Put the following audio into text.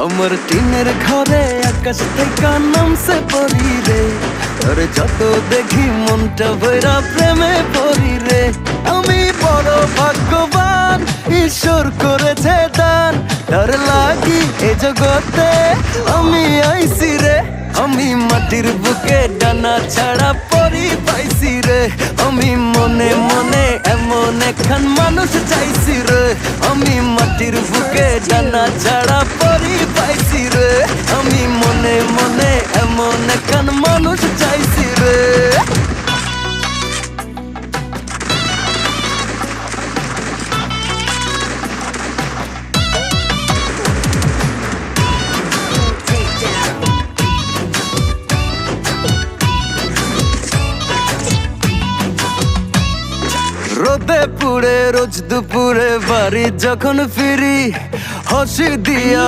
আমার টিনের ঘরে আকাশ থেকে নামছে পরি রে, তোর যত দেখি মনটা ভৈরা প্রেমে পড়ি রে। আমি বড় ভাগ্যবান, ঈশ্বর করেছে দান, তার লাগি এ জগতে আমি আইছি রে। আমি মাটির বুকে ডানা ছাড়া পরি পাইছি রে, আমি মনে মনে এমন একখান মানুষ চাইছি রে। আমি মাটির বুকে ডানা ছাড়া পরি পাইছি রে, আমি মনে মনে এমন একখান মানুষ চাইছি রে। রোদে পুড়ে রোজ দুপুরে বাড়ি যখন ফিরি, হাসি দিয়া